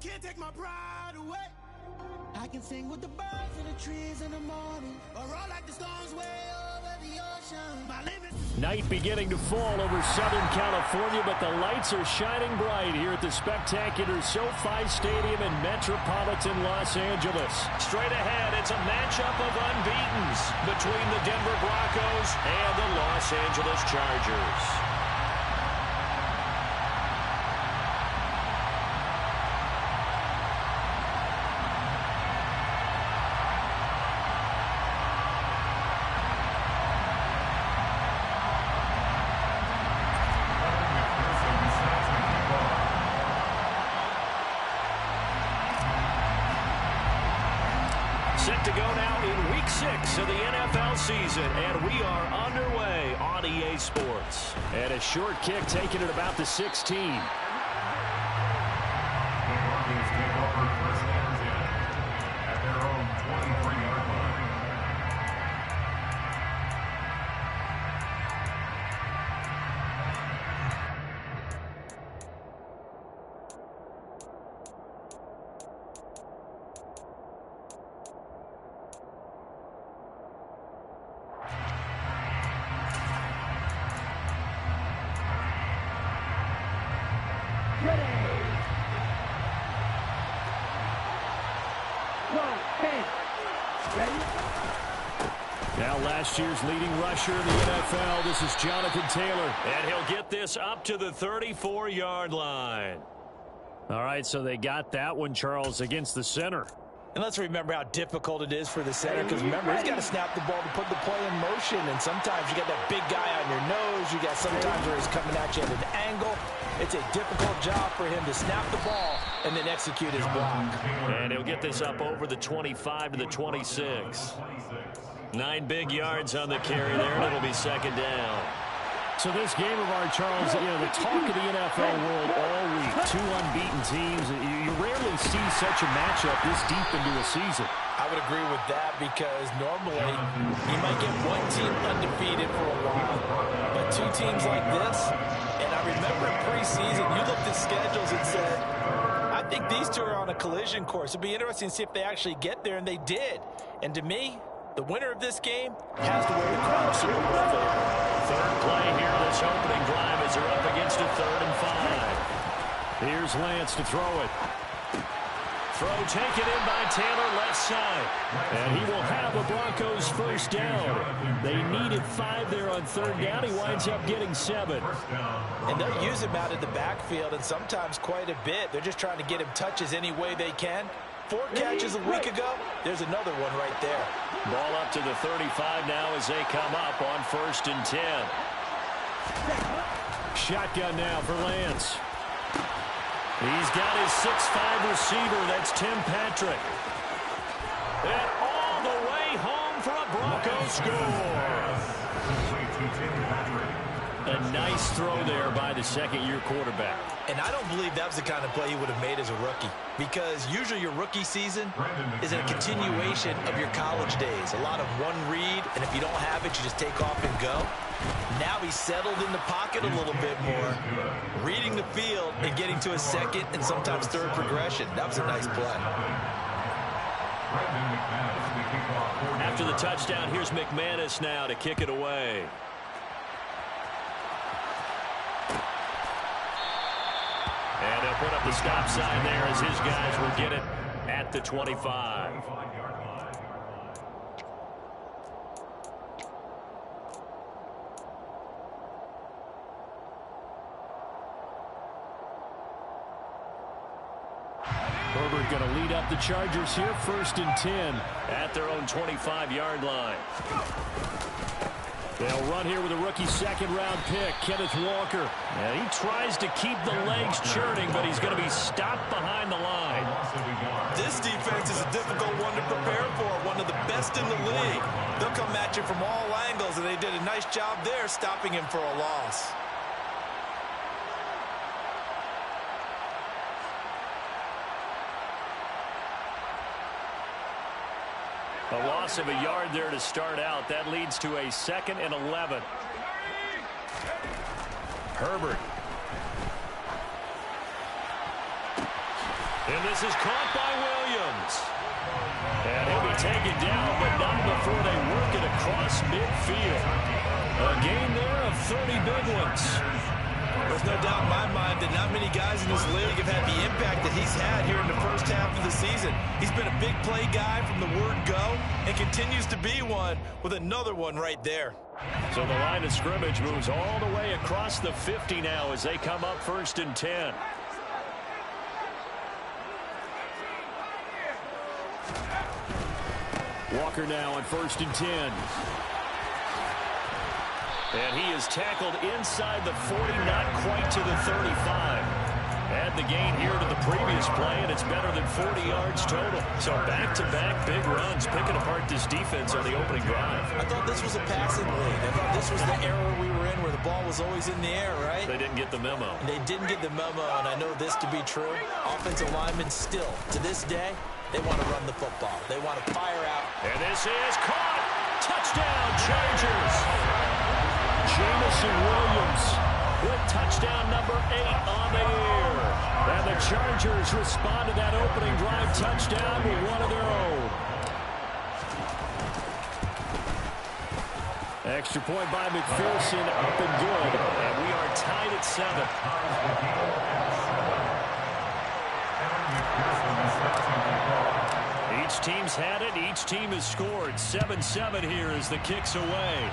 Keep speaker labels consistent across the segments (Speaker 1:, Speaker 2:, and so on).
Speaker 1: can't take my pride away. I can sing with the birds and the trees in the morning, or roll like the storms way over the ocean. My limits.
Speaker 2: Night beginning to fall over Southern California, but the lights are shining bright here at the spectacular SoFi Stadium in metropolitan Los Angeles. Straight ahead, it's a matchup of unbeatens between the Denver Broncos and the Los Angeles Chargers. Set to go now in Week 6 of the NFL season, and we are underway on EA Sports. And a short kick taken at about the 16. Now last year's leading rusher in the NFL, this is Jonathan Taylor. And he'll get this up to the 34-yard line. All right, so they got that one, Charles, against the center.
Speaker 3: And let's remember how difficult it is for the center, because remember, he's got to snap the ball to put the play in motion, and sometimes you got that big guy on your nose. You got sometimes where he's coming at you at an angle. It's a difficult job for him to snap the ball and then execute his block.
Speaker 2: And he'll get this up over the 25 to the 26. 9 big yards on the carry there, and it'll be second down. So this game of our, Charles, you know, the talk of the NFL world all week, 2 unbeaten teams. You rarely see such a matchup this deep into a season.
Speaker 3: I would agree with that, because normally you might get one team undefeated for a while, but 2 teams like this, and I remember in preseason, you looked at schedules and said, I think these 2 are on a collision course. It'd be interesting to see if they actually get there, and they did. And to me, the winner of this game has to wear the crown of Super Bowl favorite.
Speaker 2: Third play here this opening drive as they're up against a 3rd and 5. Here's Lance to throw it. Throw taken in by Taylor, left side. And he will have a Broncos first down. They needed 5 there on 3rd down. He winds up getting 7.
Speaker 3: And they'll use him out of the backfield, and sometimes quite a bit. They're just trying to get him touches any way they can. 4 catches a week ago, there's another one right there.
Speaker 2: Ball up to the 35 now as they come up on 1st and 10. Shotgun now for Lance. He's got his 6'5" receiver. That's Tim Patrick. And all the way home for a Broncos score. A nice throw there by the second-year quarterback.
Speaker 3: And I don't believe that was the kind of play he would have made as a rookie, because usually your rookie season is a continuation of your college days. A lot of one read, and if you don't have it, you just take off and go. Now he's settled in the pocket a little bit more, reading the field and getting to a second and sometimes 3rd progression. That was a nice play.
Speaker 2: After the touchdown, here's McManus now to kick it away. And he'll put up the stop sign there as his guys will get it at the 25. Herbert going to lead up the Chargers here, 1st and 10 at their own 25-yard line. They'll run here with a rookie 2nd-round pick, Kenneth Walker. And he tries to keep the legs churning, but he's going to be stopped behind the line.
Speaker 3: This defense is a difficult one to prepare for, one of the best in the league. They'll come at you from all angles, and they did a nice job there stopping him for a loss.
Speaker 2: A loss of a yard there to start out. That leads to a 2nd and 11. Herbert. And this is caught by Williams. And he'll be taken down, but not before they work it across midfield. A gain there of 30 big ones.
Speaker 3: There's no doubt in my mind that not many guys in this league have had the impact that he's had here in the first half of the season. He's been a big play guy from the word go and continues to be one with another one right there.
Speaker 2: So the line of scrimmage moves all the way across the 50 now as they come up 1st and 10. Walker now on 1st and 10. And he is tackled inside the 40, not quite to the 35. Add the gain here to the previous play, and it's better than 40 yards total. So back-to-back big runs, picking apart this defense on the opening drive.
Speaker 3: I thought this was a passing league. I thought this was the era we were in where the ball was always in the air, right?
Speaker 2: They didn't get the memo.
Speaker 3: They didn't get the memo, and I know this to be true. Offensive linemen still, to this day, they want to run the football. They want to fire out.
Speaker 2: And this is caught. Touchdown, Chargers. Jamison Williams with touchdown number 8 on the year. And the Chargers respond to that opening drive touchdown with one of their own. Extra point by McPherson, up and good. And we are tied at 7. Each team's had it. Each team has scored. 7-7 here as the kick's away.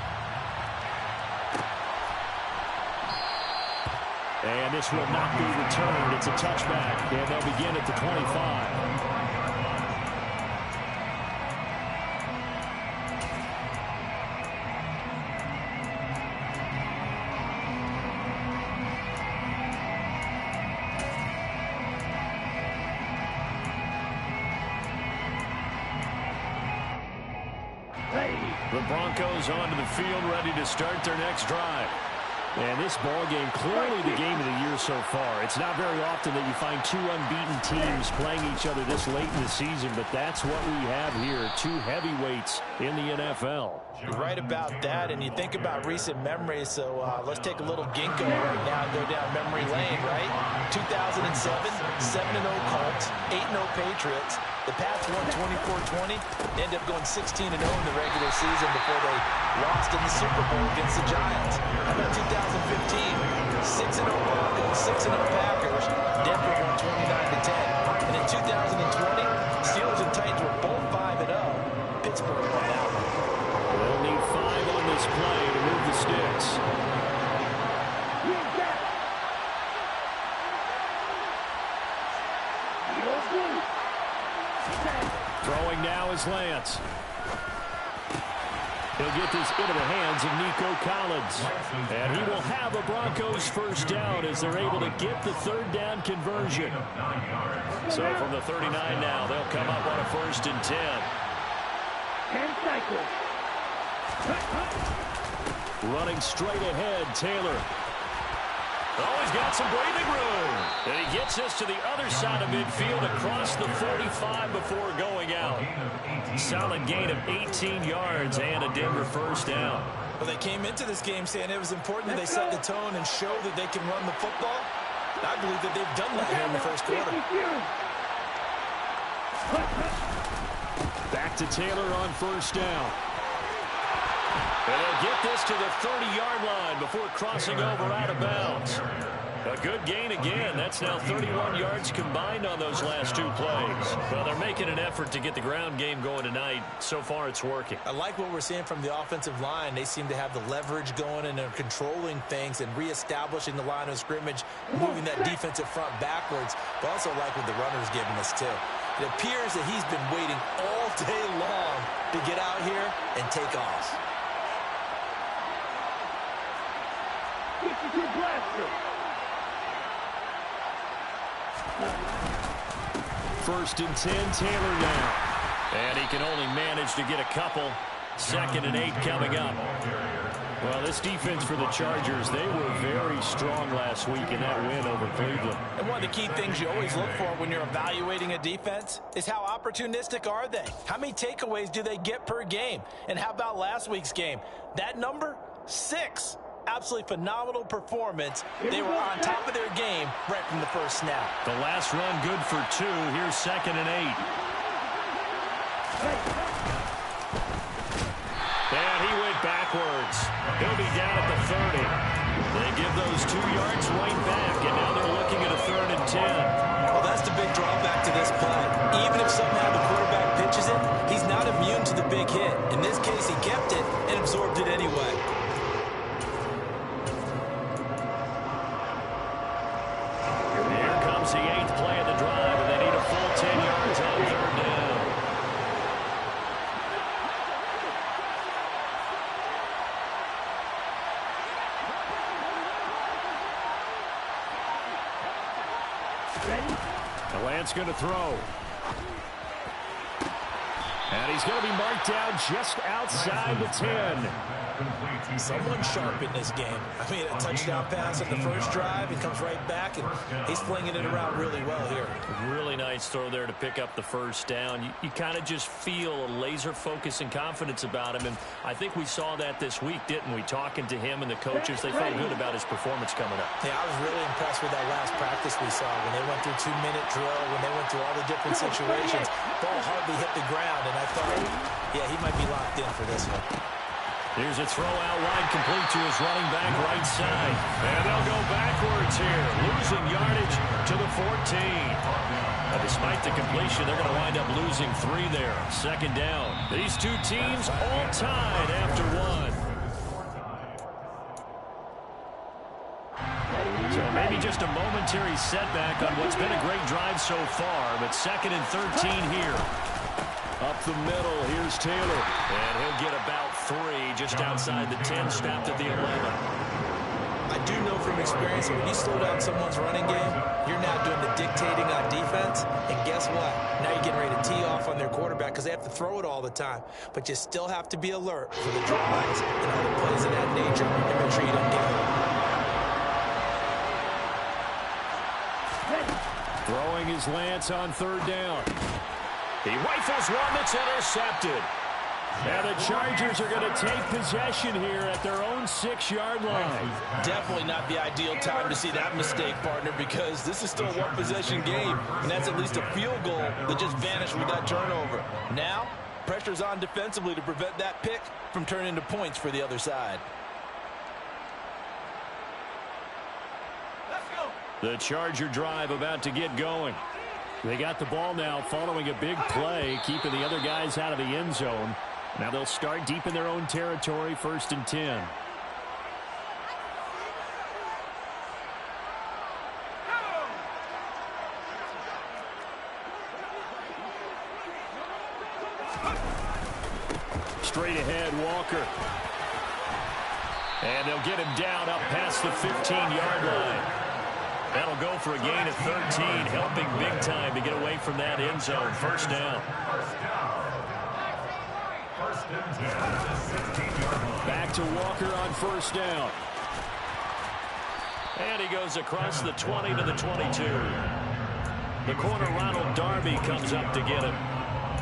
Speaker 2: And this will not be returned. It's a touchback, and they'll begin at the 25. The Broncos onto the field, ready to start their next drive. And this ball game, clearly the game of the year so far. It's not very often that you find 2 unbeaten teams playing each other this late in the season, but that's what we have here, 2 heavyweights in the NFL.
Speaker 3: You're right about that, and you think about recent memories, so let's take a little ginkgo right now and go down memory lane, right? 2007, 7-0 Colts, 8-0 Patriots. The Pats won 24-20. They ended up going 16-0 in the regular season before they lost in the Super Bowl against the Giants. How about 2015? 6-0 Broncos, 6-0 Packers. Denver won 29-10. And in 2020, Steelers and Titans were both 5-0. Pittsburgh won that one.
Speaker 2: They'll need 5 on this play to move the sticks. Throwing now is Lance. He'll get this into the hands of Nico Collins. And he will have a Broncos first down as they're able to get the 3rd down conversion. So from the 39 now, they'll come up on a 1st and 10.
Speaker 1: 10 cycles.
Speaker 2: Running straight ahead, Taylor. Oh, he's got some breathing room. And he gets us to the other side of midfield across the 45 before going out. Solid gain of 18 yards and a Denver first down.
Speaker 3: Well, they came into this game saying it was important that they set the tone and show that they can run the football. I believe that they've done that here in the first quarter.
Speaker 2: Back to Taylor on 1st down. And they'll get this to the 30-yard line before crossing over out of bounds. A good gain again. That's now 31 yards combined on those last 2 plays. Well, they're making an effort to get the ground game going tonight. So far, it's working.
Speaker 3: I like what we're seeing from the offensive line. They seem to have the leverage going, and they're controlling things and reestablishing the line of scrimmage, moving that defensive front backwards. But also like what the runner's giving us, too. It appears that he's been waiting all day long to get out here and take off.
Speaker 1: 52 blaster.
Speaker 2: 1st and 10, Taylor now. And he can only manage to get a couple. 2nd and 8 coming up. Well, this defense for the Chargers, they were very strong last week in that win over Cleveland.
Speaker 3: And one of the key things you always look for when you're evaluating a defense is how opportunistic are they? How many takeaways do they get per game? And how about last week's game? That number? 6. Absolutely phenomenal performance. They were on top of their game right from the first snap.
Speaker 2: The last run good for 2. Here's 2nd and 8. And he went backwards. He'll be down at the 30. They give those 2 yards right back, and now they're looking at a 3rd and 10.
Speaker 3: Well, that's the big drawback to this play. Even if somehow the quarterback pitches it, he's not immune to the big hit. In this case, he kept it and absorbed it anyway.
Speaker 2: Here comes the 8th play of the drive, and they need a full 10 yards on 3rd down. Lance going to throw. And he's going to be marked down just outside the 10.
Speaker 3: Someone sharp in this game. I mean, a touchdown pass on the first drive. He comes right back, and he's flinging it around really well here.
Speaker 2: Really nice throw there to pick up the first down. You kind of just feel a laser focus and confidence about him, and I think we saw that this week, didn't we? Talking to him and the coaches, they felt good about his performance coming up.
Speaker 3: Yeah, I was really impressed with that last practice we saw when they went through 2-minute drill, when they went through all the different situations. Ball hardly hit the ground, and I thought, yeah, he might be locked in for this one.
Speaker 2: Here's a throw out wide, complete to his running back right side. And they'll go backwards here, losing yardage to the 14. Now, despite the completion, they're going to wind up losing 3 there. 2nd down. These 2 teams all tied after 1. So maybe just a momentary setback on what's been a great drive so far, but 2nd and 13 here. Up the middle, here's Taylor. And he'll get about 3 just outside the 10, snapped at the 11.
Speaker 3: I do know from experience that when you slow down someone's running game, you're now doing the dictating on defense. And guess what? Now you're getting ready to tee off on their quarterback because they have to throw it all the time. But you still have to be alert for the drives and other plays of that nature and make sure you don't get hurt.
Speaker 2: Throwing is Lance on 3rd down. He rifles one that's intercepted. And the Chargers are going to take possession here at their own 6-yard line.
Speaker 3: Definitely not the ideal time to see that mistake, partner, because this is still a one-possession game, and that's at least a field goal that just vanished with that turnover. Now, pressure's on defensively to prevent that pick from turning into points for the other side.
Speaker 1: Let's go.
Speaker 2: The Charger drive about to get going. They got the ball now following a big play, keeping the other guys out of the end zone. Now they'll start deep in their own territory, 1st and 10. Straight ahead, Walker. And they'll get him down up past the 15-yard line. That'll go for a gain of 13, helping big time to get away from that end zone. 1st down. Back to Walker on 1st down. And he goes across the 20 to the 22. The corner, Ronald Darby, comes up to get him.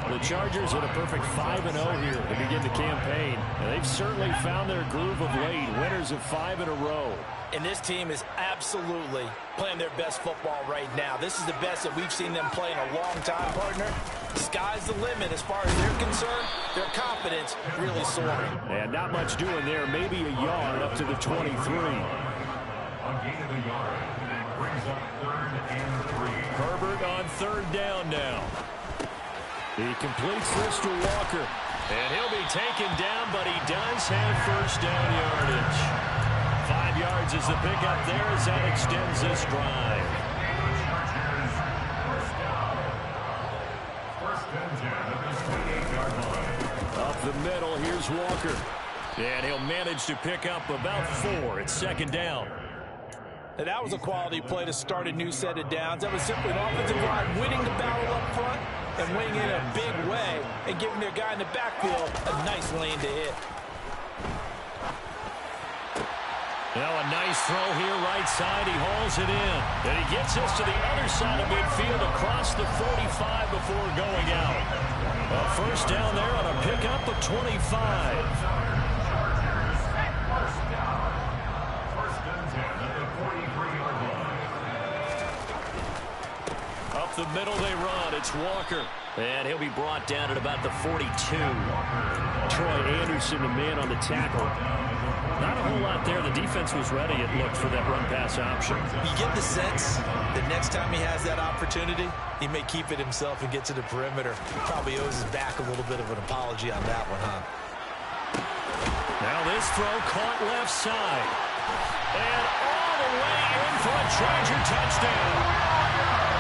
Speaker 2: The Chargers at a perfect 5-0 here to begin the campaign. And they've certainly found their groove of late, winners of 5 in a row.
Speaker 3: And this team is absolutely playing their best football right now. This is the best that we've seen them play in a long time, partner. Sky's the limit as far as they're concerned. Their confidence really soaring.
Speaker 2: And not much doing there. Maybe a yard up to the 23.
Speaker 4: A gain of a yard. That brings up 3rd and 3.
Speaker 2: Herbert on 3rd down now. He completes this to Walker. And he'll be taken down, but he does have 1st down yardage. 5 yards is the pickup there as that extends this drive. Up the middle, here's Walker. And he'll manage to pick up about 4. It's 2nd down.
Speaker 3: Now, that was a quality play to start a new set of downs. That was simply an offensive line winning the battle up front and winning in a big way and giving their guy in the backfield a nice lane to hit.
Speaker 2: Now a nice throw here, right side. He hauls it in. And he gets this to the other side of midfield across the 45 before going out. A 1st down there on a pickup of 25. the middle they run. It's Walker. And he'll be brought down at about the 42.
Speaker 5: Troy Anderson, the man on the tackle. Not a whole lot there. The defense was ready, it looked, for that run-pass option.
Speaker 3: You get the sense that next time he has that opportunity, he may keep it himself and get to the perimeter. Probably owes his back a little bit of an apology on that one, huh?
Speaker 2: Now this throw caught left side. And all the way in for a Charger touchdown.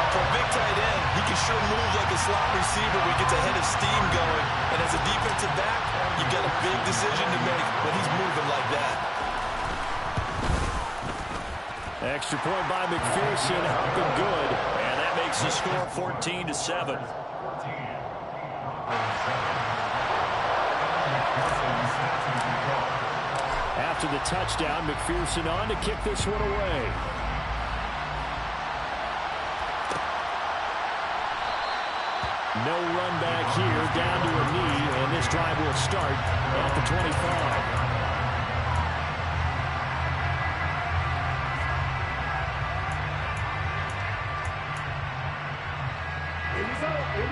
Speaker 3: For a big tight end, he can sure move like a slot receiver when he gets a head of steam going. And as a defensive back, you've got a big decision to make when he's moving like that.
Speaker 5: Extra point by McPherson, up and good.
Speaker 2: And that makes the score 14-7.
Speaker 5: After the touchdown, McPherson on to kick this one away. No run back here, down to a knee, and this drive will start at the 25.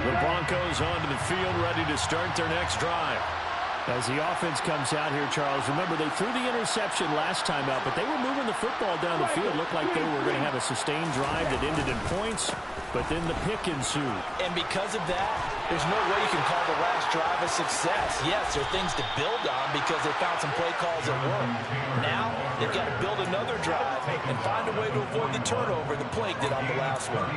Speaker 2: The Broncos onto the field, ready to start their next drive.
Speaker 5: As the offense comes out here, Charles, remember they threw the interception last time out, but they were moving the football down the field. Looked like they were going to have a sustained drive that ended in points, but then the pick ensued.
Speaker 3: And because of that, there's no way you can call the last drive a success. Yes, there are things to build on because they found some play calls that work. Now, they've got to build another drive and find a way to avoid the turnover the Plague did on the last one.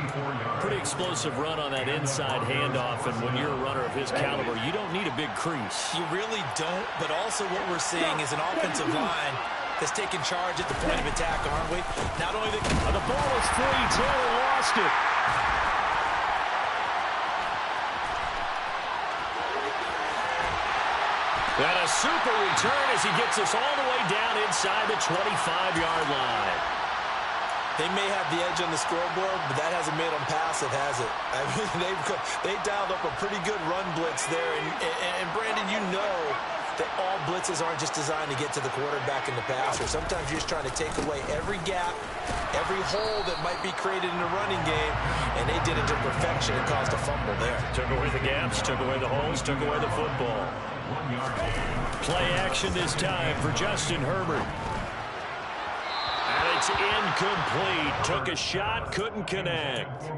Speaker 2: Pretty explosive run on that inside handoff, and when you're a runner of his caliber, you don't need a big crease.
Speaker 3: You really don't, but also what we're seeing is an offensive line that's taking charge at the point of attack, aren't we? Not only
Speaker 5: the ball is free, Taylor lost it.
Speaker 2: And a super return as he gets us all the way down inside the 25-yard line.
Speaker 3: They may have the edge on the scoreboard, but that hasn't made them pass it, has it? I mean, they dialed up a pretty good run blitz there. And Brandon, you know that all blitzes aren't just designed to get to the quarterback and the passer. Sometimes you're just trying to take away every gap, every hole that might be created in the running game, and they did it to perfection and caused a fumble there.
Speaker 2: Took away the gaps, took away the holes, took away the football. Play action this time for Justin Herbert. And it's incomplete. Took a shot, couldn't connect.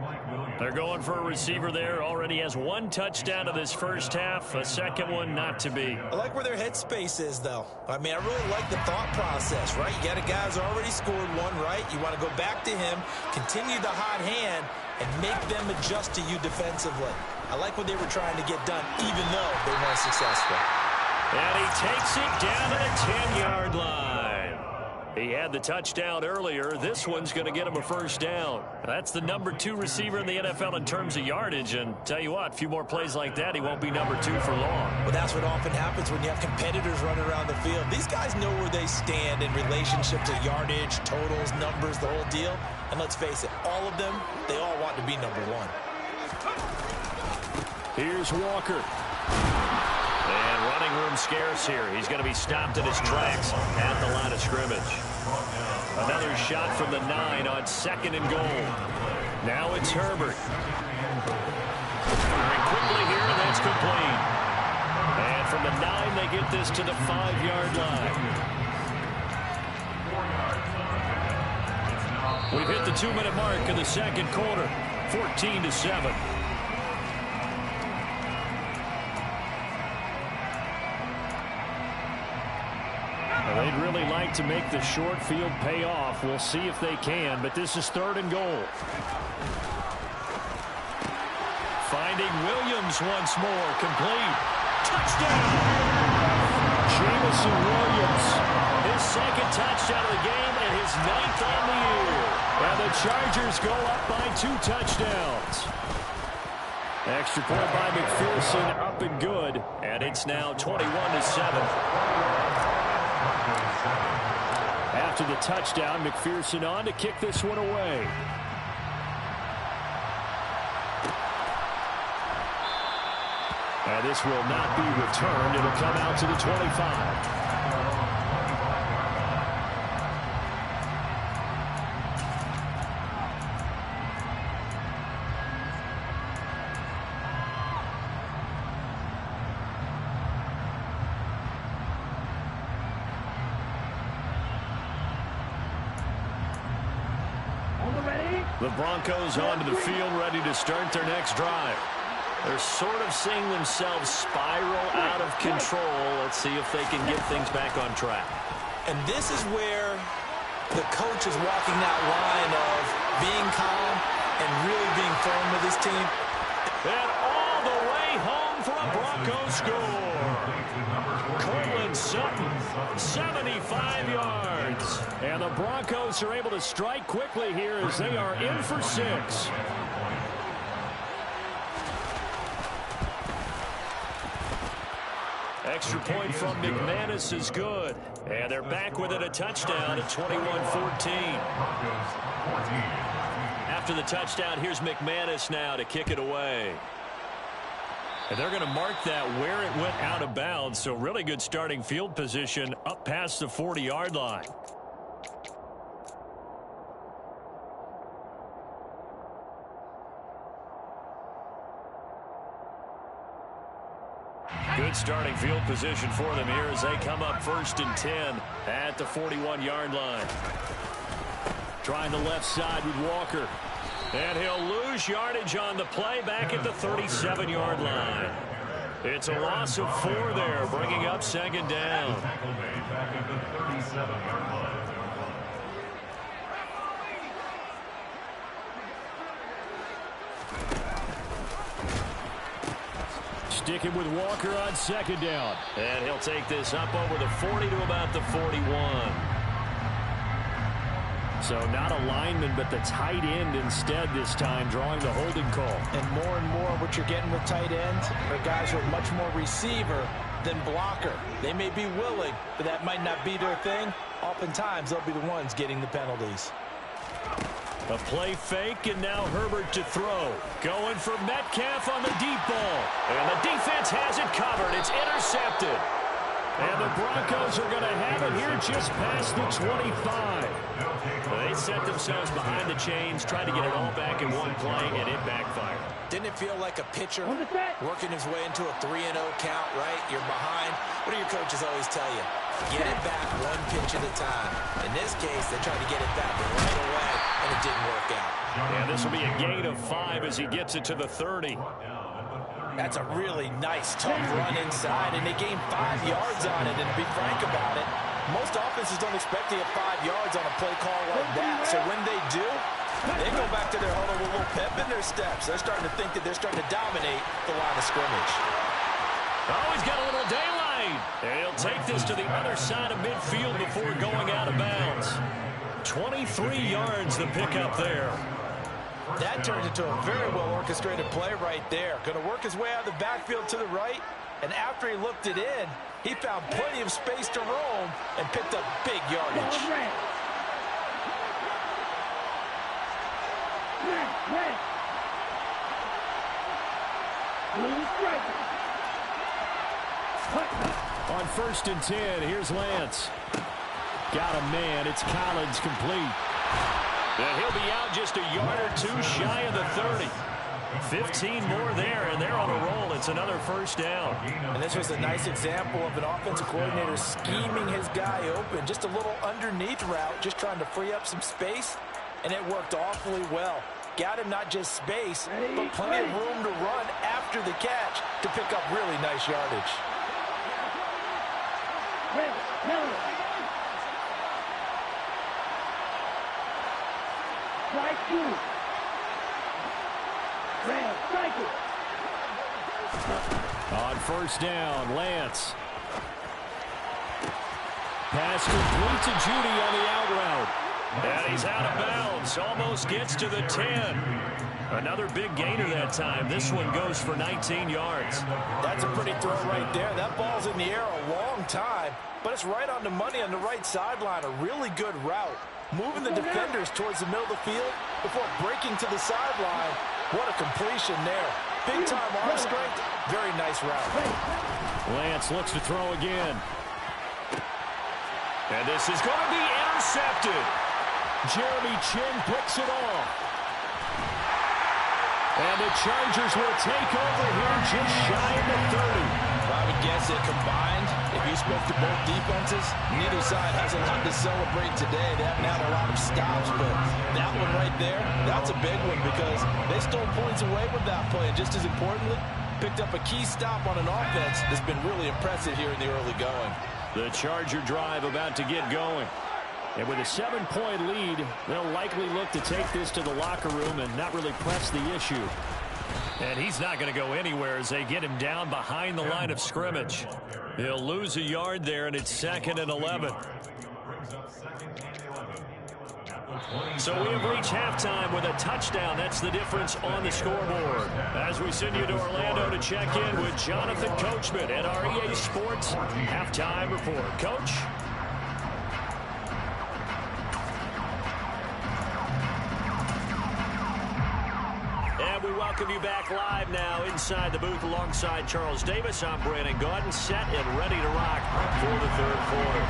Speaker 2: They're going for a receiver there. Already has one touchdown of this first half. A second one not to be.
Speaker 3: I like where their headspace is, though. I mean, I really like the thought process, right? You got a guy who's already scored one, right? You want to go back to him, continue the hot hand, and make them adjust to you defensively. I like what they were trying to get done, even though they weren't successful.
Speaker 2: And he takes it down to the 10-yard line. He had the touchdown earlier. This one's going to get him a first down. That's the number 2 receiver in the NFL in terms of yardage. And tell you what, a few more plays like that, he won't be number 2 for long.
Speaker 3: Well, that's what often happens when you have competitors running around the field. These guys know where they stand in relationship to yardage, totals, numbers, the whole deal. And let's face it, all of them, they all want to be number 1.
Speaker 5: Here's Walker.
Speaker 2: And running room scarce here. He's going to be stopped in his tracks at the line of scrimmage. Another shot from the 9 on 2nd and goal. Now it's Herbert. Very quickly here, and that's complete. And from the 9, they get this to the 5-yard line. We've hit the 2-minute mark in the second quarter. 14-7.
Speaker 5: They'd really like to make the short field pay off. We'll see if they can, but this is 3rd and goal.
Speaker 2: Finding Williams once more. Complete. Touchdown!
Speaker 5: Jamison Williams.
Speaker 2: His 2nd touchdown of the game and his 9th on the year.
Speaker 5: And the Chargers go up by 2 touchdowns. Extra point by McPherson, up and good.
Speaker 2: And it's now 21-7.
Speaker 5: After the touchdown, McPherson on to kick this one away. And this will not be returned. It'll come out to the 25.
Speaker 2: The Broncos onto the field, ready to start their next drive. They're sort of seeing themselves spiral out of control. Let's see if they can get things back on track.
Speaker 3: And this is where the coach is walking that line of being calm and really being firm with his team.
Speaker 2: And all the way home for a Broncos score. Cortland Sutton, 75 yards.
Speaker 5: And the Broncos are able to strike quickly here as they are in for 6.
Speaker 2: Extra point from McManus is good. And they're back within a touchdown at 21-14. After the touchdown, here's McManus now to kick it away. And they're going to mark that where it went out of bounds. So really good starting field position up past the 40-yard line. Good starting field position for them here as they come up 1st and 10 at the 41-yard line.
Speaker 5: Trying the left side with Walker.
Speaker 2: And he'll lose yardage on the play back at the 37-yard line. It's a loss of 4 there, bringing up 2nd down.
Speaker 5: Sticking with Walker on 2nd down.
Speaker 2: And he'll take this up over the 40 to about the 41.
Speaker 5: So not a lineman, but the tight end instead this time, drawing the holding call.
Speaker 3: And more what you're getting with tight ends are guys who are much more receiver than blocker. They may be willing, but that might not be their thing. Oftentimes, they'll be the ones getting the penalties.
Speaker 2: A play fake, and now Herbert to throw. Going for Metcalf on the deep ball. And the defense has it covered. It's intercepted.
Speaker 5: And the Broncos are going to have it here just past the 25.
Speaker 2: They set themselves behind the chains, tried to get it all back in one play, and it backfired.
Speaker 3: Didn't it feel like a pitcher working his way into a 3-0 count, right? You're behind. What do your coaches always tell you? Get it back one pitch at a time. In this case, they tried to get it back right away, and it didn't work out.
Speaker 2: And this will be a gain of 5 as he gets it to the 30.
Speaker 3: That's a really nice, tough run inside, and they gained 5 yards on it. And to be frank about it, most offenses don't expect to get 5 yards on a play call like that. So when they do, they go back to their huddle with a little pep in their steps. They're starting to think that they're starting to dominate the line of scrimmage.
Speaker 2: Oh, he's got a little daylight. And he'll take this to the other side of midfield before going out of bounds. 23 yards the pickup there.
Speaker 3: That turned into a very well-orchestrated play right there. Going to work his way out of the backfield to the right, and after he looked it in, he found plenty of space to roam and picked up big yardage.
Speaker 5: On 1st and 10, here's Lance. Got a man. It's Collins complete.
Speaker 2: And he'll be out just a yard or 2 shy of the 30. 15 more there, and they're on a roll. It's another 1st down.
Speaker 3: And this was a nice example of an offensive coordinator scheming his guy open. Just a little underneath route, just trying to free up some space, and it worked awfully well. Got him not just space, but plenty of room to run after the catch to pick up really nice yardage.
Speaker 5: On 1st down, Lance. Pass complete to Judy on the out route.
Speaker 2: And he's out of bounds. Almost gets to the 10. Another big gainer that time. This one goes for 19 yards.
Speaker 3: That's a pretty throw right there. That ball's in the air a long time, but it's right on the money on the right sideline. A really good route. Moving the defenders towards the middle of the field before breaking to the sideline. What a completion there. Big-time arm strength. Very nice route.
Speaker 5: Lance looks to throw again.
Speaker 2: And this is going to be intercepted.
Speaker 5: Jeremy Chin picks it off. And the Chargers will take over here just shy of the 30.
Speaker 3: I would guess that combined, if you spoke to both defenses, neither side has a lot to celebrate today. They haven't had a lot of stops, but that one right there, that's a big one because they stole points away with that play. And just as importantly, picked up a key stop on an offense that's been really impressive here in the early going.
Speaker 5: The Charger drive about to get going. And with a 7-point lead, they'll likely look to take this to the locker room and not really press the issue. And he's not going to go anywhere as they get him down behind the line of scrimmage. He'll lose a yard there, and it's 2nd and 11. So we have reached halftime with a touchdown. That's the difference on the scoreboard. As we send you to Orlando to check in with Jonathan Coachman at our EA Sports Halftime Report. Coach? And we welcome you back live now inside the booth alongside Charles Davis. I'm Brandon Gaudin, set and ready to rock for the third quarter.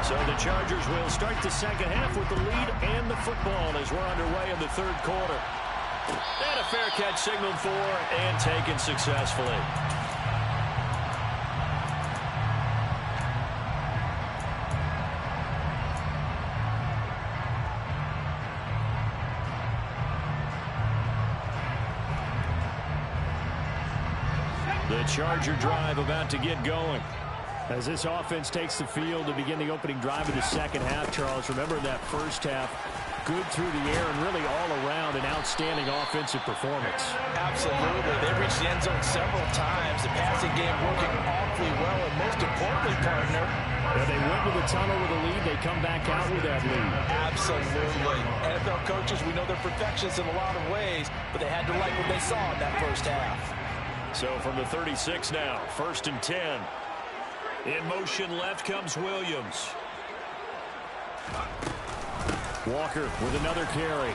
Speaker 5: So the Chargers will start the second half with the lead and the football as we're underway in the third quarter. And a fair catch signaled for and taken successfully. The Charger drive about to get going. As this offense takes the field to begin the opening drive of the second half, Charles, remember that first half, good through the air and really all around an outstanding offensive performance.
Speaker 3: Absolutely. They reached the end zone several times. The passing game working awfully well, and most importantly, partner,
Speaker 5: they went to the tunnel with a lead. They come back out with that lead.
Speaker 3: Absolutely. NFL coaches, we know they're perfectionists in a lot of ways, but they had to like what they saw in that first half.
Speaker 5: So from the 36 now, 1st and 10. In motion left comes Williams. Walker with another carry.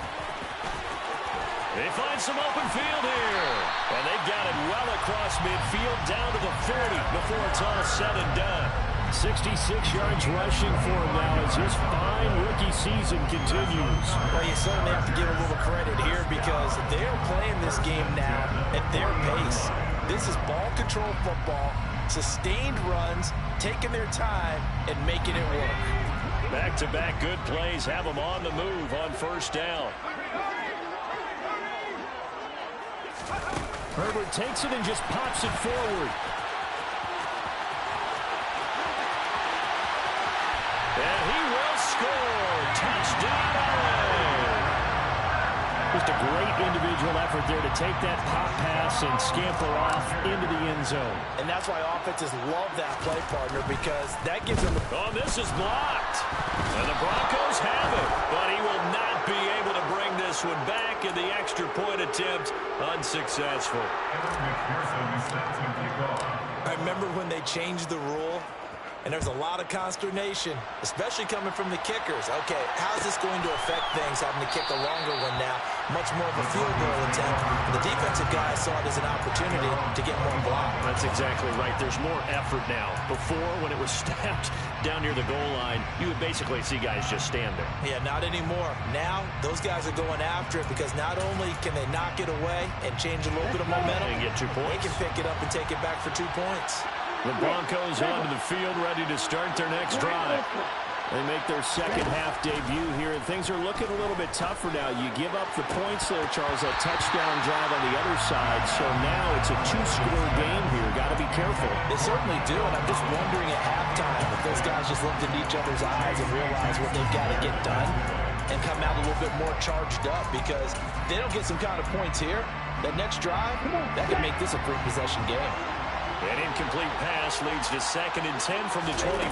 Speaker 5: They find some open field here. And they've got it well across midfield down to the 40 before it's all said and done. 66 yards rushing for him now as his fine rookie season continues.
Speaker 3: Well, you certainly have to give a little credit here because they're playing this game now at their pace. This is ball control football, sustained runs, taking their time, and making it work.
Speaker 5: Back-to-back good plays have them on the move on first down. Herbert takes it and just pops it forward. And he will score. Touchdown. Just a great individual effort there to take that pop pass and scamper off into the end zone.
Speaker 3: And that's why offenses love that play, partner, because that gives them...
Speaker 5: Oh, this is blocked. And the Broncos have it. But he will not be able to bring this one back, and the extra point attempt unsuccessful.
Speaker 3: I remember when they changed the rule, and there's a lot of consternation, especially coming from the kickers. Okay, how's this going to affect things, having to kick a longer one now, much more of a field goal attempt? And the defensive guys saw it as an opportunity to get more block.
Speaker 5: That's exactly right. There's more effort now. Before, when it was snapped down near the goal line, you would basically see guys just stand there.
Speaker 3: Yeah, not anymore. Now, those guys are going after it because not only can they knock it away and change a little bit of momentum,
Speaker 5: and get 2 points.
Speaker 3: They can pick it up and take it back for 2 points.
Speaker 5: The Broncos onto the field, ready to start their next drive. They make their second half debut here, and things are looking a little bit tougher now. You give up the points there, Charles, that touchdown drive on the other side, so now it's a 2-score game here. Got to be careful.
Speaker 3: They certainly do, and I'm just wondering at halftime if those guys just looked into each other's eyes and realize what they've got to get done and come out a little bit more charged up, because if they don't get some kind of points here, that next drive, that could make this a 3-possession game.
Speaker 5: An incomplete pass leads to 2nd and 10 from the 25.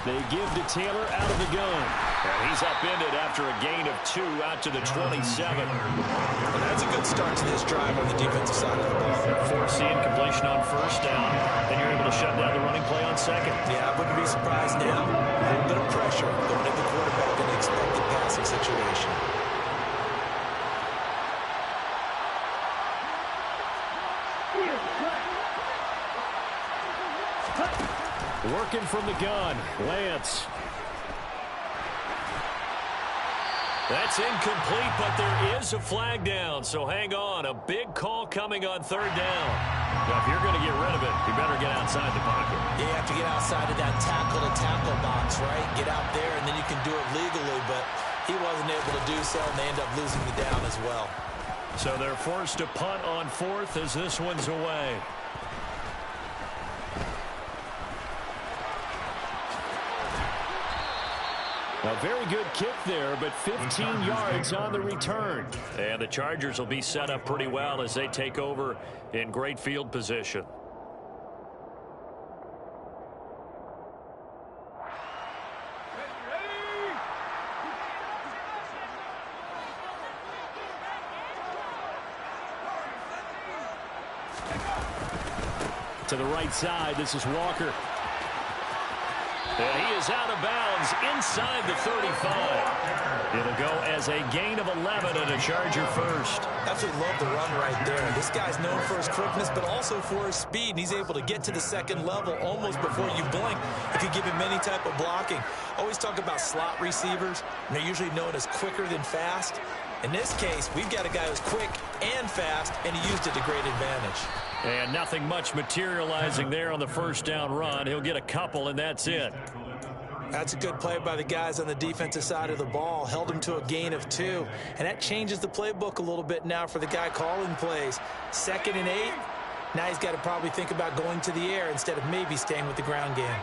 Speaker 5: They give to Taylor out of the gun. And he's upended after a gain of 2 out to the 27.
Speaker 3: And that's a good start to this drive on the defensive side of the ball.
Speaker 5: Forcing completion on first down, and you're able to shut down the running play on second.
Speaker 3: Yeah, I wouldn't be surprised now. A little bit of pressure going at the quarterback in an expected passing situation.
Speaker 5: Working from the gun, Lance.
Speaker 2: That's incomplete, but there is a flag down. So hang on. A big call coming on third down. Now, if you're going to get rid of it, you better get outside the pocket.
Speaker 3: Yeah, you have to get outside of that tackle-to-tackle box, right? Get out there, and then you can do it legally. But he wasn't able to do so, and they end up losing the down as well.
Speaker 2: So they're forced to punt on fourth as this one's away. A very good kick there, but 15 yards on the return. And the Chargers will be set up pretty well as they take over in great field position. To the right side, this is Walker. And he is out of bounds inside the 35. It'll go as a gain of 11 and a Charger first.
Speaker 3: Absolutely love the run right there. This guy's known for his quickness, but also for his speed. And he's able to get to the second level almost before you blink if you give him any type of blocking. Always talk about slot receivers, and they're usually known as quicker than fast. In this case, we've got a guy who's quick and fast, and he used it to great advantage.
Speaker 2: And nothing much materializing there on the first down run. He'll get a couple, and that's it.
Speaker 3: That's a good play by the guys on the defensive side of the ball. Held him to a gain of 2. And that changes the playbook a little bit now for the guy calling plays. 2nd and 8. Now he's got to probably think about going to the air instead of maybe staying with the ground game.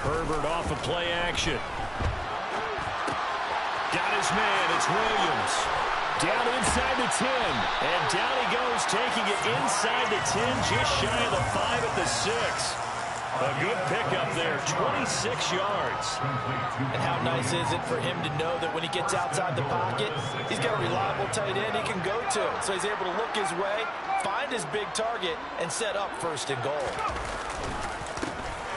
Speaker 2: Herbert off of play action. Got his man. It's Williams. Down inside the 10. And down he goes, taking it inside the 10, just shy of the 5 at the 6. A good pickup there, 26 yards.
Speaker 3: And how nice is it for him to know that when he gets outside the pocket, he's got a reliable tight end he can go to. So he's able to look his way, find his big target, and set up 1st and goal.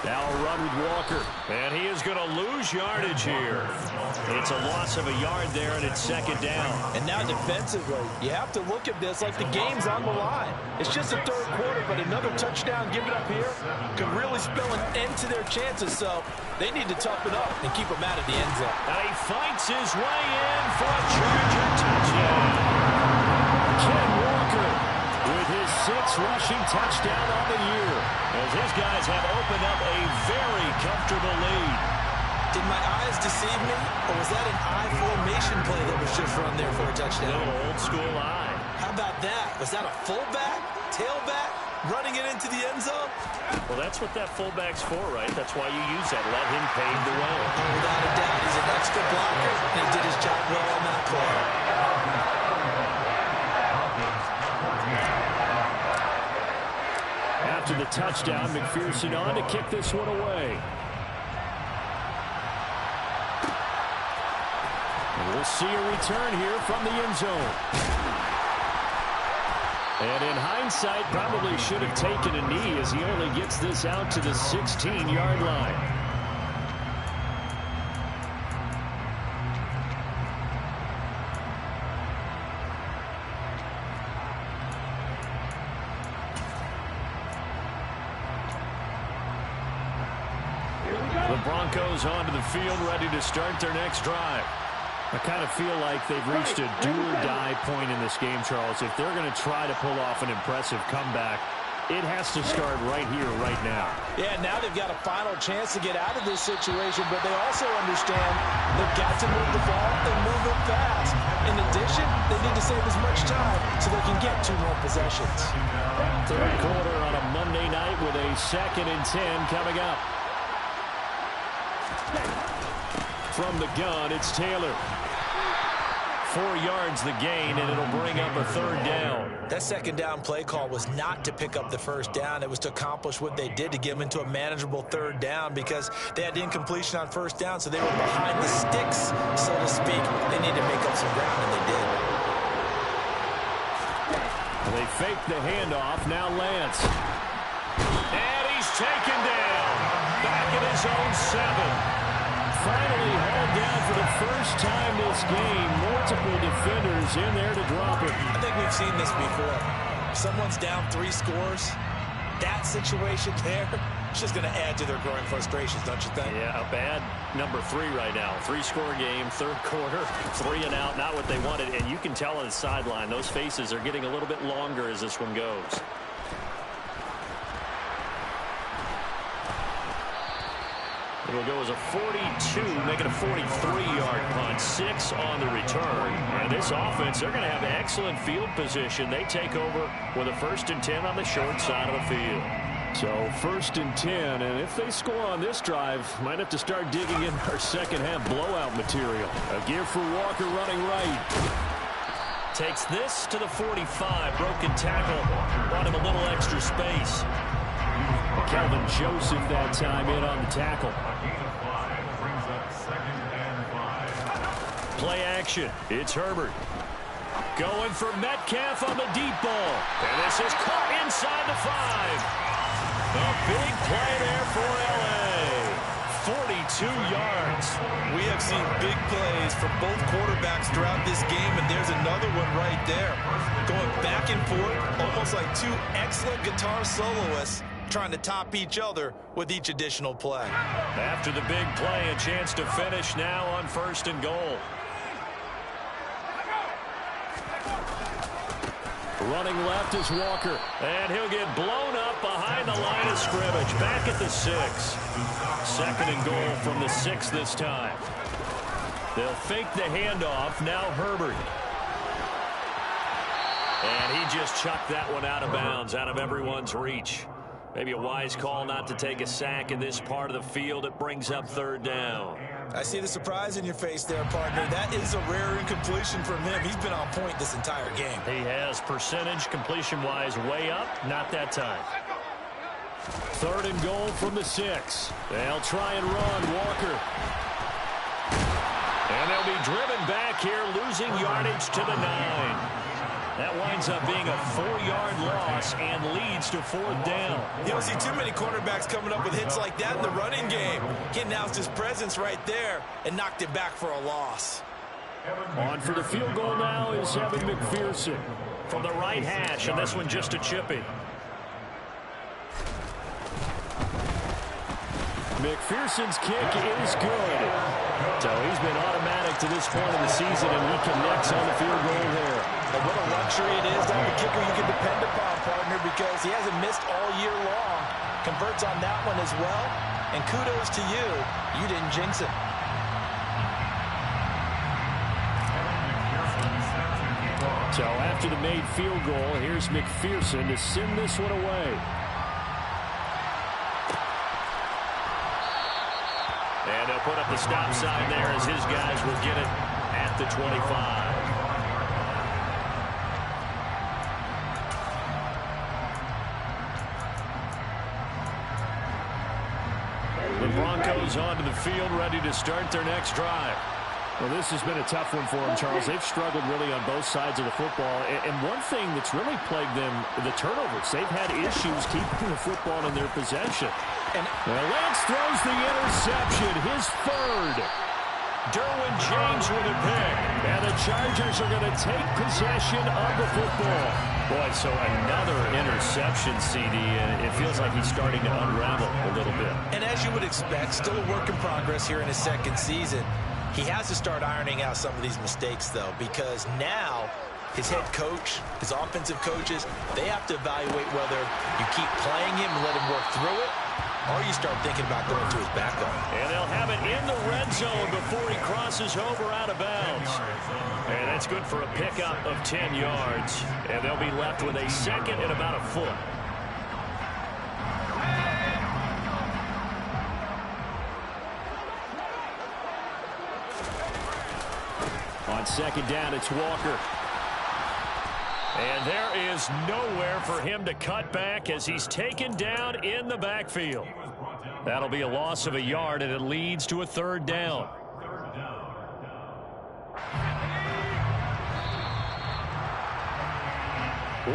Speaker 2: Now a run with Walker. And he is going to lose yardage here. It's a loss of a yard there, and it's 2nd down.
Speaker 3: And now defensively, you have to look at this like the game's on the line. It's just the 3rd quarter, but another touchdown given up here could really spell an end to their chances. So they need to toughen up and keep them out of the end zone.
Speaker 2: And he fights his way in for a Charger touchdown. Ken Walker with his 6th rushing touchdown on the year, as his guys have opened up a very comfortable lead.
Speaker 3: Did my eyes deceive me, or was that an eye formation play that was just run there for a touchdown?
Speaker 2: A little old school eye.
Speaker 3: How about that? Was that a fullback, tailback, running it into the end zone?
Speaker 2: Well, that's what that fullback's for, right? That's why you use that. Let him pave the way.
Speaker 3: Without a doubt, he's an extra blocker, and he did his job well on that play.
Speaker 2: After the touchdown, McPherson on to kick this one away. And we'll see a return here from the end zone. And in hindsight, probably should have taken a knee as he only gets this out to the 16-yard line. The Broncos onto the field, ready to start their next drive. I kind of feel like they've reached a do-or-die point in this game, Charles. If they're going to try to pull off an impressive comeback, it has to start right here, right now.
Speaker 3: Yeah, now they've got a final chance to get out of this situation, but they also understand they've got to move the ball and move it fast. In addition, they need to save as much time so they can get 2 more possessions.
Speaker 2: 3rd quarter on a Monday night with a 2nd and 10 coming up. From the gun, it's Taylor. 4 yards the gain, and it'll bring up a 3rd down.
Speaker 3: That 2nd down play call was not to pick up the 1st down. It was to accomplish what they did, to get them into a manageable 3rd down, because they had incompletion on 1st down, so they were behind the sticks, so to speak. They needed to make up some ground, and they did.
Speaker 2: They faked the handoff. Now Lance. And he's taken down. Back at his own 7. Finally hauled down for the first time this game. Multiple defenders in there to drop it.
Speaker 3: I think we've seen this before. Someone's down 3 scores. That situation there, it's just going to add to their growing frustrations, don't you think?
Speaker 2: Yeah, a bad number 3 right now. 3-score game, third quarter, 3 and out, not what they wanted. And you can tell on the sideline, those faces are getting a little bit longer as this one goes. It'll go as a 42, make it a 43-yard punt, 6 on the return. And this offense, they're going to have excellent field position. They take over with a 1st and 10 on the short side of the field.
Speaker 5: So 1st and 10, and if they score on this drive, might have to start digging in our second half blowout material. A give for Walker running right.
Speaker 2: Takes this to the 45, broken tackle, brought him a little extra space.
Speaker 5: Kelvin Joseph that time in on the tackle.
Speaker 2: Play action. It's Herbert. Going for Metcalf on the deep ball. And this is caught inside the 5. A big play there for L.A. 42 yards.
Speaker 3: We have seen big plays from both quarterbacks throughout this game, and there's another one right there. Going back and forth, almost like 2 excellent guitar soloists trying to top each other with each additional play.
Speaker 2: After the big play, a chance to finish now on 1st and goal.
Speaker 5: Running left is Walker.
Speaker 2: And he'll get blown up behind the line of scrimmage. Back at the 6. 2nd and goal from the 6 this time. They'll fake the handoff. Now Herbert. And he just chucked that one out of bounds, out of everyone's reach. Maybe a wise call not to take a sack in this part of the field. It brings up 3rd down.
Speaker 3: I see the surprise in your face there, partner. That is a rare incompletion from him. He's been on point this entire game.
Speaker 2: He has percentage completion-wise way up. Not that time.
Speaker 5: 3rd and goal from the 6. They'll try and run. Walker.
Speaker 2: And they'll be driven back here, losing yardage to the 9. That winds up being a 4-yard loss and leads to 4th down.
Speaker 3: You don't see too many quarterbacks coming up with hits like that in the running game. He announced his presence right there and knocked it back for a loss.
Speaker 5: On for the field goal now is Evan McPherson.
Speaker 2: From the right hash, and this one just a chippy.
Speaker 5: McPherson's kick is good. So he's been automatic to this point of the season, and he connects on the field goal there.
Speaker 3: And what a luxury it is to have a kicker you can depend upon, partner, because he hasn't missed all year long. Converts on that one as well. And kudos to you. You didn't jinx it.
Speaker 5: So after the made field goal, here's McPherson to send this one away.
Speaker 2: And they'll put up the stop sign there as his guys will get it at the 25. The Broncos onto the field, ready to start their next drive.
Speaker 5: Well, this has been a tough one for them, Charles. They've struggled really on both sides of the football. And one thing that's really plagued them, the turnovers. They've had issues keeping the football in their possession. And Lance throws the interception, his 3rd.
Speaker 2: Derwin James with a pick.
Speaker 5: And the Chargers are going to take possession of the football.
Speaker 2: Boy, so another interception, CD, and it feels like he's starting to unravel a little bit.
Speaker 3: And as you would expect, still a work in progress here in his 2nd season. He has to start ironing out some of these mistakes, though, because now his head coach, his offensive coaches, they have to evaluate whether you keep playing him and let him work through it, or you start thinking about going to his backup.
Speaker 2: And they'll have it in the red zone before he crosses over out of bounds. And that's good for a pickup of 10 yards. And they'll be left with a 2nd and about a foot.
Speaker 5: On 2nd down, it's Walker.
Speaker 2: And there is nowhere for him to cut back as he's taken down in the backfield. That'll be a loss of a yard, and it leads to a 3rd down.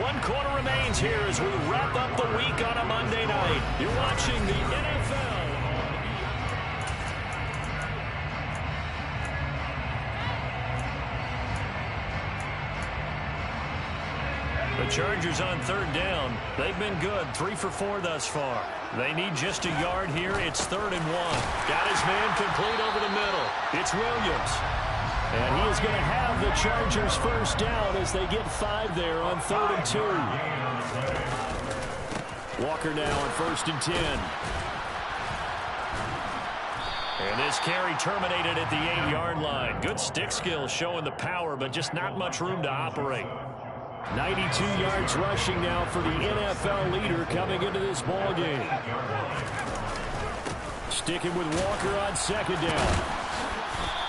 Speaker 2: One quarter remains here as we wrap up the week on a Monday night. You're watching the NFL. The Chargers on 3rd down. They've been good, 3 for 4 thus far. They need just a yard here. It's 3rd and 1. Got his man complete over the middle. It's Williams. And he is going to have the Chargers first down as they get 5 there on 3rd and 2. Walker now on 1st and 10. And this carry terminated at the 8-yard line. Good stick skills showing the power, but just not much room to operate. 92 yards rushing now for the NFL leader coming into this ball game. Sticking with Walker on 2nd down.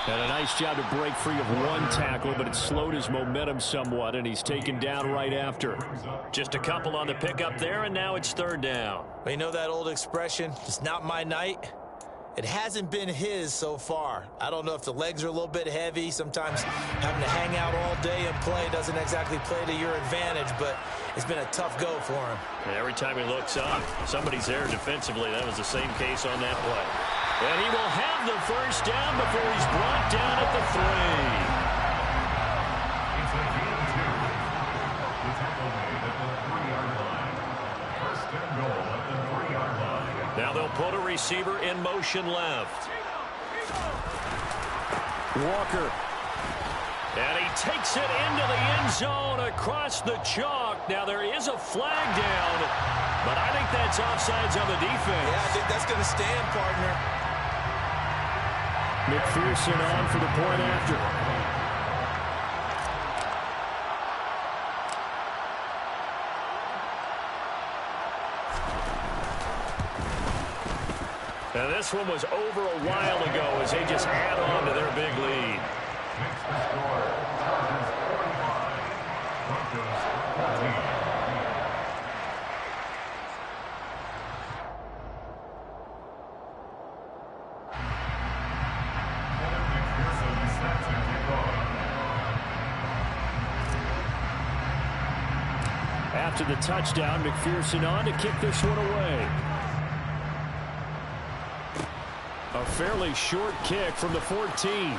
Speaker 2: And a nice job to break free of one tackle, but it slowed his momentum somewhat, and he's taken down right after. Just a couple on the pickup there, and now it's 3rd down.
Speaker 3: Well, you know that old expression, it's not my night? It hasn't been his so far. I don't know if the legs are a little bit heavy. Sometimes having to hang out all day and play doesn't exactly play to your advantage, but it's been a tough go for him.
Speaker 2: And every time he looks up, somebody's there defensively. That was the same case on that play. And he will have the first down before he's brought down at the 3.
Speaker 4: It's a game 2. The tackle made at the 3-yard line. 1st and goal at the 3-yard line.
Speaker 2: Now they'll put a receiver in motion left. Walker. And he takes it into the end zone across the chalk. Now there is a flag down, but I think that's offsides on the defense.
Speaker 3: Yeah, I think that's going to stand, partner.
Speaker 5: McPherson on for the point after.
Speaker 2: Now this one was over a while ago as they just add on to their big lead.
Speaker 4: Makes the score. Chargers 45. Broncos 14.
Speaker 5: After the touchdown, McPherson on to kick this one away. A fairly short kick from the 14.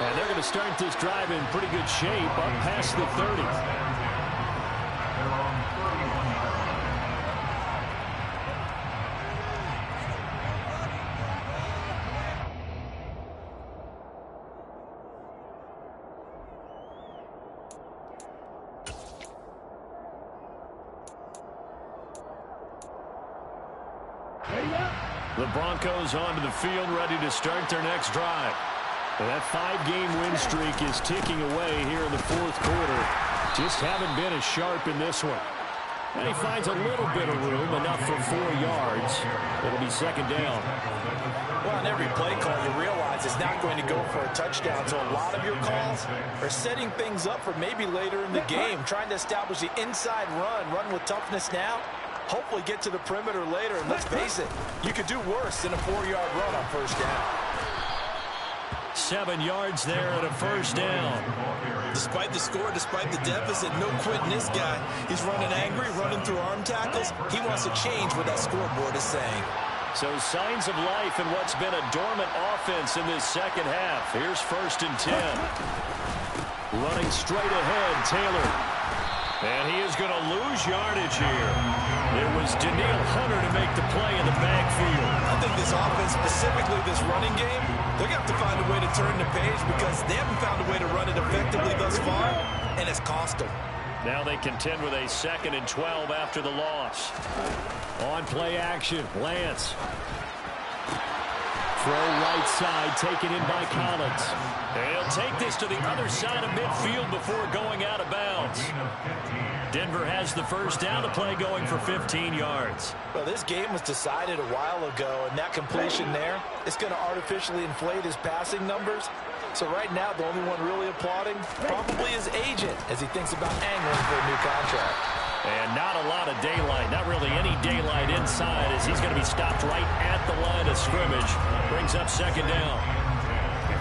Speaker 5: And they're going to start this drive in pretty good shape up past the 30.
Speaker 2: The Broncos onto the field, ready to start their next drive.
Speaker 5: Well, that 5-game win streak is ticking away here in the 4th quarter. Just haven't been as sharp in this one. And he finds a little bit of room, enough for 4 yards. It'll be 2nd down.
Speaker 3: Well, on every play call, you realize it's not going to go for a touchdown. So a lot of your calls are setting things up for maybe later in the game, trying to establish the inside run with toughness now. Hopefully get to the perimeter later, and let's face it, you could do worse than a 4-yard run on 1st down.
Speaker 2: 7 yards there at a 1st down.
Speaker 3: Despite the score, despite the deficit, no quitting this guy. He's running angry, running through arm tackles. He wants to change what that scoreboard is saying.
Speaker 2: So signs of life in what's been a dormant offense in this 2nd half. Here's 1st and 10. Running straight ahead, Taylor. And he is going to lose yardage here. It was Danielle Hunter to make the play in the backfield.
Speaker 3: I think this offense, specifically this running game, they're going to have to find a way to turn the page because they haven't found a way to run it effectively thus far, and it's cost them.
Speaker 2: Now they contend with a 2nd and 12 after the loss.
Speaker 5: On play action, Lance. Throw right side, taken in by Collins.
Speaker 2: And he'll take this to the other side of midfield before going out of bounds. Denver has the first down, the play going for 15 yards.
Speaker 3: Well, this game was decided a while ago, and that completion there, it's going to artificially inflate his passing numbers. So right now, the only one really applauding probably his agent as he thinks about angling for a new contract.
Speaker 2: And not a lot of daylight, not really any daylight inside as he's going to be stopped right at the line of scrimmage. Brings up 2nd down.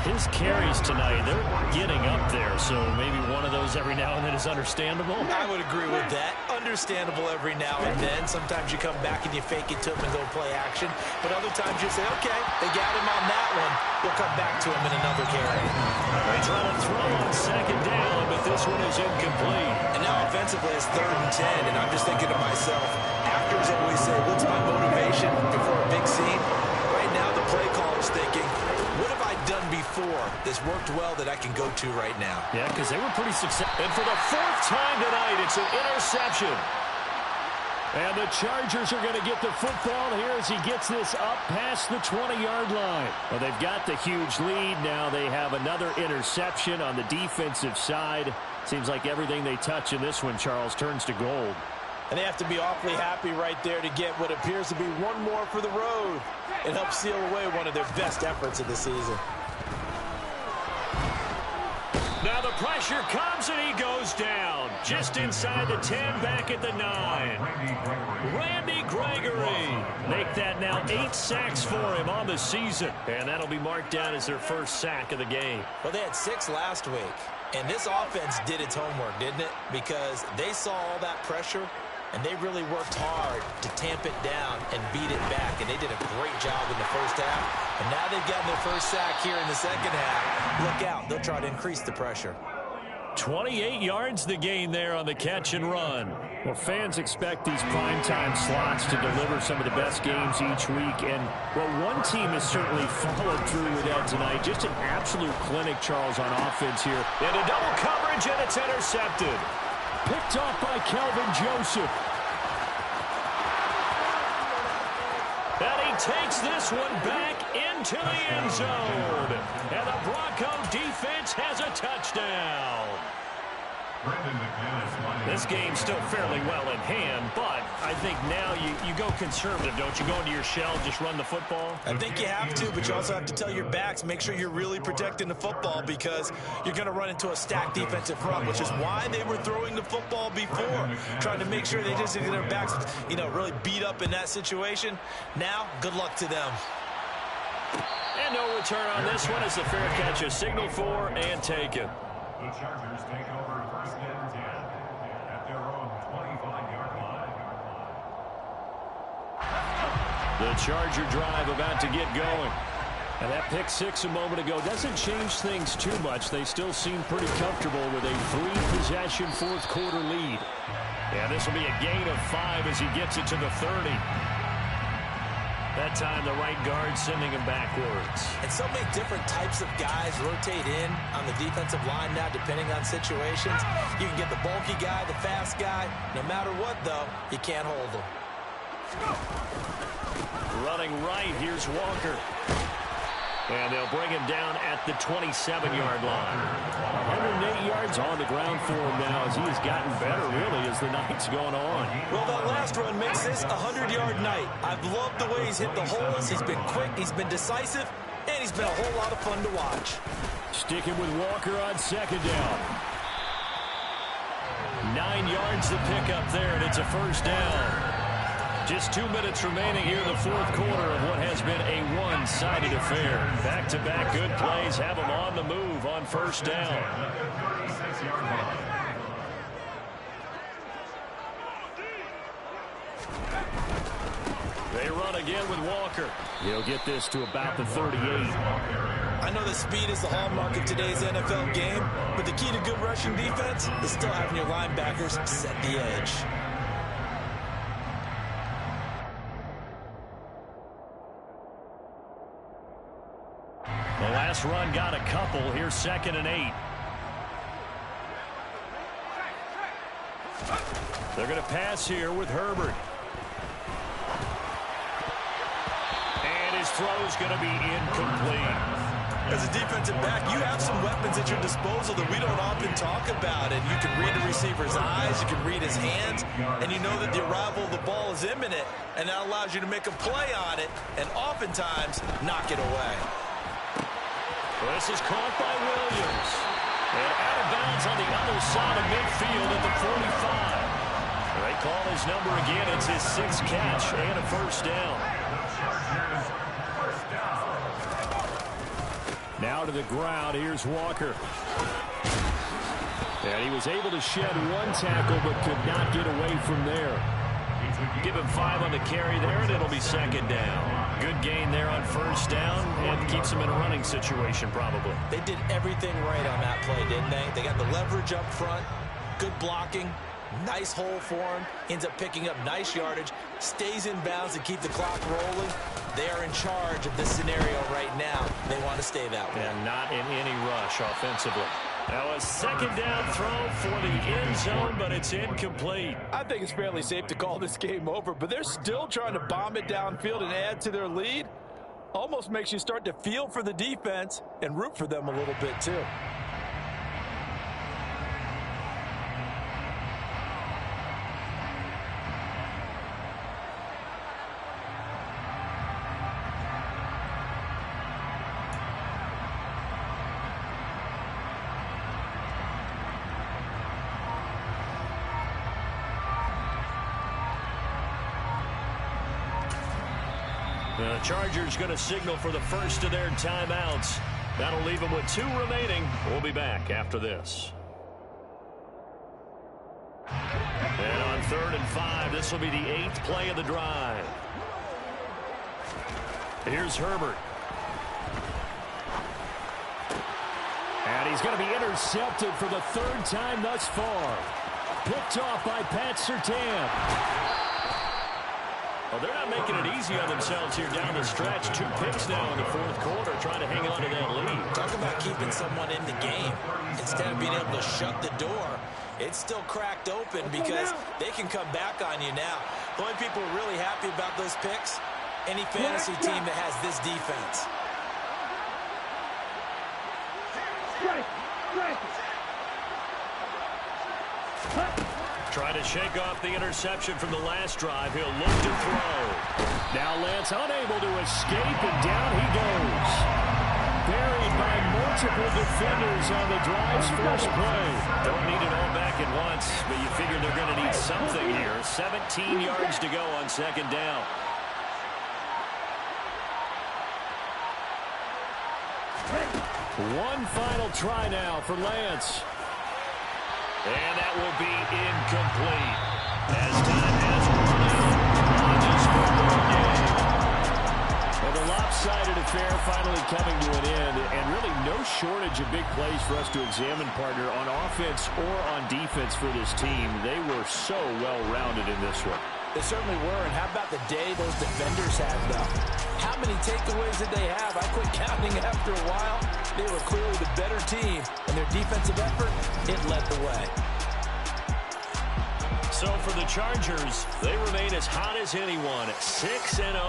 Speaker 2: His carries tonight, they're getting up there, so maybe one of those every now and then is understandable.
Speaker 3: I would agree with that. Understandable every now and then. Sometimes you come back and you fake it to him and go play action. But other times you say, okay, they got him on that one. We'll come back to him in another carry.
Speaker 2: They try to throw on 2nd down, but this one is incomplete.
Speaker 3: And now offensively it's 3rd and 10, and I'm just thinking to myself, after Packers always say, what's my motivation before a big scene? Right now, the play caller's thinking, what have I done before that's worked well that I can go to right now?
Speaker 2: Yeah, because they were pretty successful. And for the 4th time tonight, it's an interception. And the Chargers are going to get the football here as he gets this up past the 20-yard line. Well, they've got the huge lead. Now they have another interception on the defensive side. Seems like everything they touch in this one, Charles, turns to gold.
Speaker 3: And they have to be awfully happy right there to get what appears to be one more for the road. It helps seal away one of their best efforts of the season.
Speaker 2: Now the pressure comes and he goes down. Just inside the 10, back at the 9. Randy Gregory. Make that now 8 sacks for him on the season. And that'll be marked down as their first sack of the game.
Speaker 3: Well, they had 6 last week. And this offense did its homework, didn't it? Because they saw all that pressure, and they really worked hard to tamp it down and beat it back. And they did a great job in the first half. And now they've gotten their first sack here in the second half. Look out. They'll try to increase the pressure.
Speaker 2: 28 yards the gain there on the catch and run.
Speaker 5: Well, fans expect these primetime slots to deliver some of the best games each week. And, well, one team has certainly followed through with that tonight. Just an absolute clinic, Charles, on offense here.
Speaker 2: Into double coverage, and it's intercepted.
Speaker 5: Picked off by Calvin Joseph.
Speaker 2: And he takes this one back into the end zone. And the Bronco defense has a touchdown. This game's still fairly well in hand, but I think now you go conservative, don't you? Go into your shell, just run the football?
Speaker 3: I think you have to, but you also have to tell your backs, make sure you're really protecting the football because you're going to run into a stacked defensive front, which is why they were throwing the football before, trying to make sure they just get their backs, really beat up in that situation. Now, good luck to them.
Speaker 2: And no return on this one as the fair catch is signaled for and taken.
Speaker 4: The Chargers take over 1st and 10 at their own 25-yard line.
Speaker 2: The Charger drive about to get going.
Speaker 5: And that pick 6 a moment ago doesn't change things too much. They still seem pretty comfortable with a 3-possession 4th quarter lead.
Speaker 2: And this will be a gain of 5 as he gets it to the 30. That time the right guard sending him backwards.
Speaker 3: And so many different types of guys rotate in on the defensive line now depending on situations. You can get the bulky guy, the fast guy. No matter what, though, you can't hold them.
Speaker 2: Running right, here's Walker. And they'll bring him down at the 27-yard line.
Speaker 5: 108 yards on the ground for him now as he has gotten better, really, as the night's gone on.
Speaker 3: Well, that last run makes this a 100-yard night. I've loved the way he's hit the holes. He's been quick, he's been decisive, and he's been a whole lot of fun to watch.
Speaker 5: Sticking with Walker on 2nd down.
Speaker 2: 9 yards to pick up there, and it's a 1st down. Just 2 minutes remaining here in the 4th quarter of what has been a one-sided affair. Back-to-back good plays have them on the move on 1st down. They run again with Walker.
Speaker 5: He'll get this to about the 38.
Speaker 3: I know that speed is the hallmark of today's NFL game, but the key to good rushing defense is still having your linebackers set the edge.
Speaker 2: The last run got a couple. Here's 2nd and 8. They're going to pass here with Herbert. And his throw's going to be incomplete.
Speaker 3: As a defensive back, you have some weapons at your disposal that we don't often talk about. And you can read the receiver's eyes, you can read his hands, and you know that the arrival of the ball is imminent. And that allows you to make a play on it and oftentimes knock it away.
Speaker 2: Well, this is caught by Williams. And out of bounds on the other side of midfield at the 45. They call his number again. It's his 6th catch and a 1st down.
Speaker 5: Now to the ground. Here's Walker. And he was able to shed 1 tackle but could not get away from there.
Speaker 2: Give him 5 on the carry there, and it'll be 2nd down. Good gain there on 1st down, and keeps him in a running situation probably.
Speaker 3: They did everything right on that play, didn't they? They got the leverage up front, good blocking, Nice hole for him. Ends up picking up nice yardage. Stays in bounds to keep the clock rolling. They are in charge of this scenario right now. They want to stay that way.
Speaker 2: And not in any rush offensively. Now a second down throw for the end zone, but it's incomplete.
Speaker 3: I think it's fairly safe to call this game over, but they're still trying to bomb it downfield and add to their lead. Almost makes you start to feel for the defense and root for them a little bit too.
Speaker 2: The Chargers going to signal for the first of their timeouts. That'll leave them with 2 remaining. We'll be back after this. And on 3rd and 5, this will be the 8th play of the drive. Here's Herbert.
Speaker 5: And he's going to be intercepted for the 3rd time thus far. Picked off by Pat Surtain.
Speaker 2: Well, they're not making it easy on themselves here down the stretch. 2 picks now in the 4th quarter, trying to hang on to that lead.
Speaker 3: Talk about keeping someone in the game. Instead of being able to shut the door, it's still cracked open because they can come back on you now. The only people really happy about those picks, any fantasy team that has this defense.
Speaker 2: Trying to shake off the interception from the last drive. He'll look to throw.
Speaker 5: Now Lance unable to escape, and down he goes. Buried by multiple defenders on the drive's first play.
Speaker 2: Don't need it all back at once, but you figure they're going to need something here. 17 yards to go on 2nd down.
Speaker 5: One final try now for Lance.
Speaker 2: And that will be incomplete. As time has run out on this football game.
Speaker 5: Well, the lopsided affair finally coming to an end, and really no shortage of big plays for us to examine, partner, on offense or on defense for this team. They were so well-rounded in this one.
Speaker 3: They certainly were, and how about the day those defenders had, though? How many takeaways did they have? I quit counting after a while. They were clearly the better team, and their defensive effort, it led the way.
Speaker 2: So for the Chargers, they remain as hot as anyone, 6-0.